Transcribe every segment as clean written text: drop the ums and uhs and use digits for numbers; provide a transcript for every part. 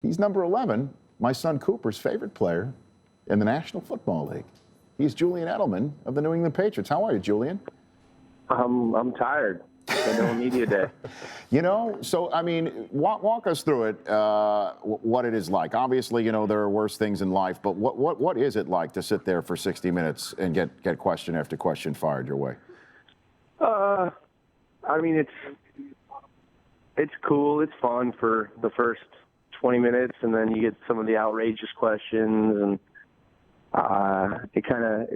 He's number 11, my son Cooper's favorite player in the National Football League. He's Julian Edelman of the New England Patriots. How are you, Julian? I'm tired. I know media day. You know, so, I mean, walk us through it, what it is like. Obviously, you know, there are worse things in life, but what is it like to sit there for 60 minutes and get question after question fired your way? I mean, it's cool. It's fun for the first 20 minutes, and then you get some of the outrageous questions, and it kind of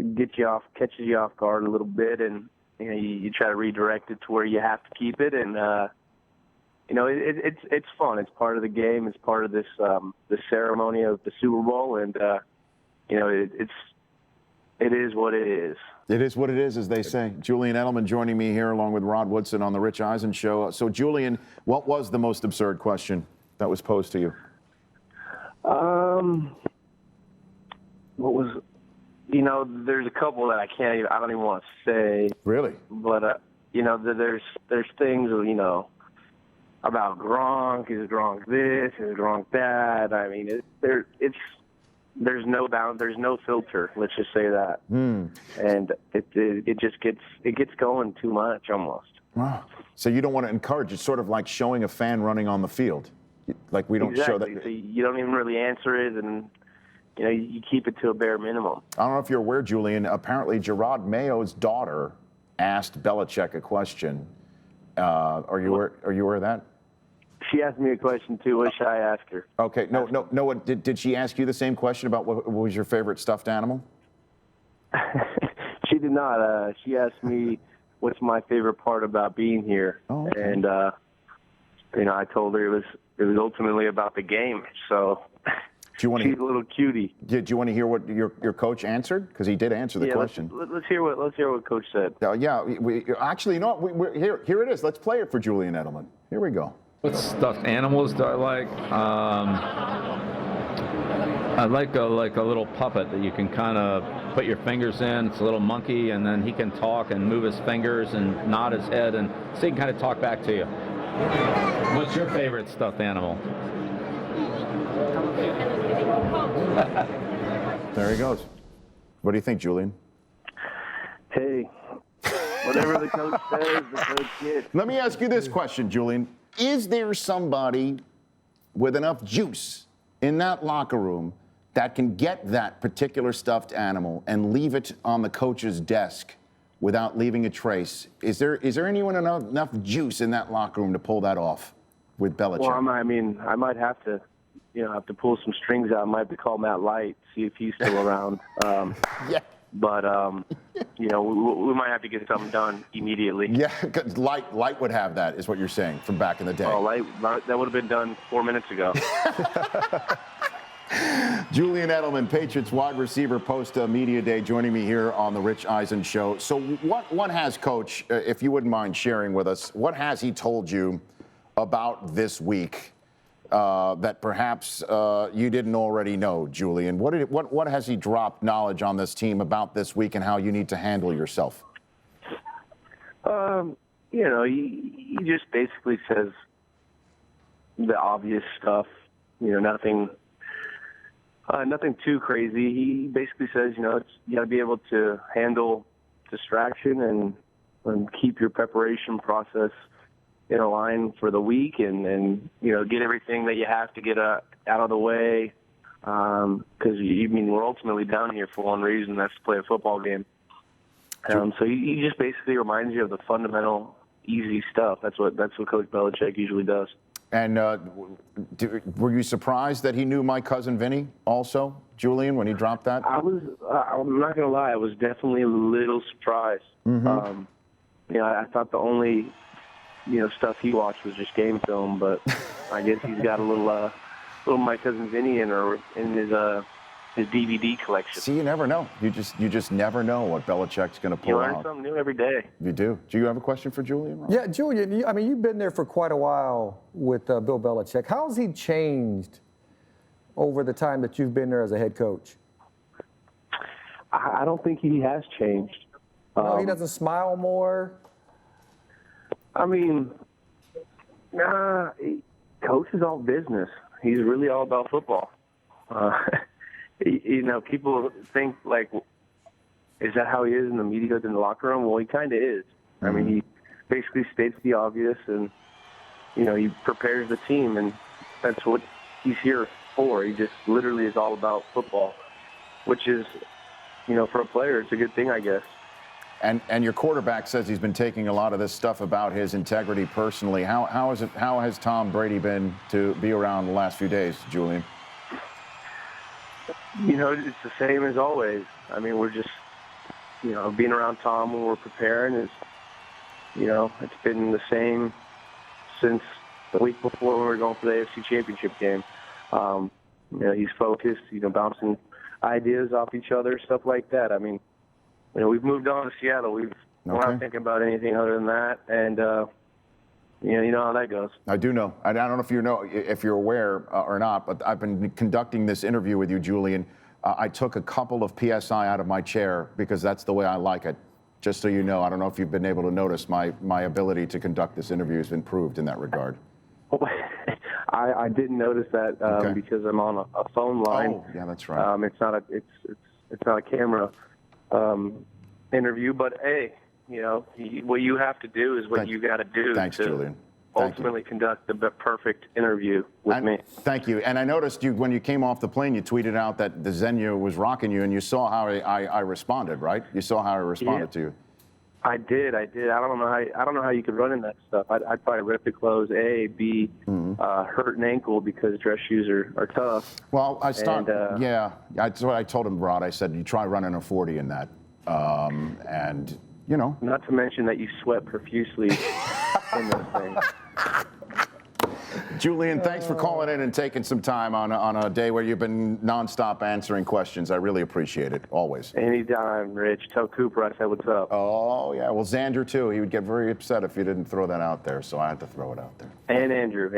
catches you off guard a little bit, and you know, you try to redirect it to where you have to keep it, and you know, it's fun. It's part of the game. It's part of this the ceremony of the Super Bowl, and you know, it is what it is. It is what it is, as they say. Julian Edelman joining me here along with Rod Woodson on the Rich Eisen Show. So, Julian, what was the most absurd question that was posed to you? What was, you know, there's a couple that I don't even want to say. Really? But, you know, there's things, you know, about Gronk. Is Gronk this? Is Gronk that? I mean, there's no bound, there's no filter. Let's just say that. And it just gets going too much almost. Wow. So you don't want to encourage. It's sort of like showing a fan running on the field. Like we don't show that. So you don't even really answer it, and you know, you keep it to a bare minimum. I don't know if you're aware, Julian. Apparently, Gerard Mayo's daughter asked Belichick a question. Are you aware of that? She asked me a question too. What should I ask her? Okay. No. Did she ask you the same question about what was your favorite stuffed animal? She did not. She asked me what's my favorite part about being here, and you know, I told her it was ultimately about the game. So she's a little cutie. Did you want to hear what your coach answered? Because he did answer the question. Let's hear what Coach said. Yeah. Actually, you know what? Here it is. Let's play it for Julian Edelman. Here we go. What stuffed animals do I like? I like a little puppet that you can kind of put your fingers in. It's a little monkey, and then he can talk and move his fingers and nod his head, and so he can kind of talk back to you. What's your favorite stuffed animal? There he goes. What do you think, Julian? Hey, whatever the coach says, the coach gets. Let me ask you this question, Julian. Is there somebody with enough juice in that locker room that can get that particular stuffed animal and leave it on the coach's desk without leaving a trace? Is there anyone enough juice in that locker room to pull that off with Belichick? Well, I might have to, pull some strings out. I might have to call Matt Light, see if he's still around. Yeah. But, you know, we might have to get something done immediately. Yeah, because Light would have that, is what you're saying, from back in the day. Oh, Light, that would have been done 4 minutes ago. Julian Edelman, Patriots wide receiver, post-media day, joining me here on the Rich Eisen Show. So what has Coach, if you wouldn't mind sharing with us, what has he told you about this week that perhaps you didn't already know, Julian? What has he dropped knowledge on this team about this week and how you need to handle yourself? You know, he just basically says the obvious stuff. You know, nothing too crazy. He basically says, you know, you got to be able to handle distraction and keep your preparation process in a line for the week, and you know, get everything that you have to get out of the way, because we're ultimately down here for one reason, that's to play a football game. So he just basically reminds you of the fundamental easy stuff. That's what Coach Belichick usually does. And were you surprised that he knew my cousin Vinny also, Julian, when he dropped that? I'm not gonna lie, I was definitely a little surprised. Mm-hmm. You know, I thought the only stuff he watched was just game film, but I guess he's got a little My Cousin Vinny in his DVD collection. See, you never know. You just never know what Belichick's going to pull out. You learn something new every day. You do. Do you have a question for Julian? Yeah, Julian, you've been there for quite a while with Bill Belichick. How has he changed over the time that you've been there as a head coach? I don't think he has changed. No, he doesn't smile more? I mean, coach is all business. he's really all about football. You know, people think, like, is that how he is in the media, in the locker room? Well, he kind of is. I mean, he basically states the obvious, and, you know, he prepares the team, and that's what he's here for. He just literally is all about football, which is, you know, for a player, it's a good thing, I guess. And your quarterback says he's been taking a lot of this stuff about his integrity personally. How has Tom Brady been to be around the last few days, Julian? You know, it's the same as always. I mean, we're just, you know, being around Tom when we're preparing is, you know, it's been the same since the week before when we were going for the AFC Championship game. You know, he's focused, you know, bouncing ideas off each other, stuff like that. I mean, you know, we've moved on to Seattle. We're not thinking about anything other than that, and you know how that goes. I do know. I don't know if you're aware or not, but I've been conducting this interview with you, Julian. I took a couple of PSI out of my chair because that's the way I like it. Just so you know, I don't know if you've been able to notice my ability to conduct this interview has improved in that regard. I didn't notice that because I'm on a phone line. Oh, yeah, that's right. It's not a camera interview, but hey, you know, what you have to do is what you got to do. Thanks, Julian. Ultimately conduct the perfect interview with me. Thank you. And I noticed when you came off the plane, you tweeted out that the Xenia was rocking you, and you saw how I responded, right? You saw how I responded to you. I did. I don't know how you could run in that stuff. I'd probably rip the clothes. B, hurt an ankle because dress shoes are tough. Well, that's what I told him, Rod. I said, you try running a 40 in that. And, you know. Not to mention that you sweat profusely in those things. Julian, thanks for calling in and taking some time on a day where you've been nonstop answering questions. I really appreciate it, always. Anytime, Rich. Tell Cooper I said what's up. Oh, yeah. Well, Xander, too. He would get very upset if you didn't throw that out there, so I had to throw it out there. And Andrew.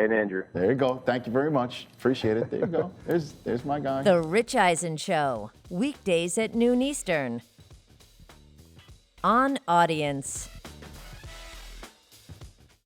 There you go. Thank you very much. Appreciate it. There you go. There's my guy. The Rich Eisen Show, weekdays at noon Eastern. On Audience.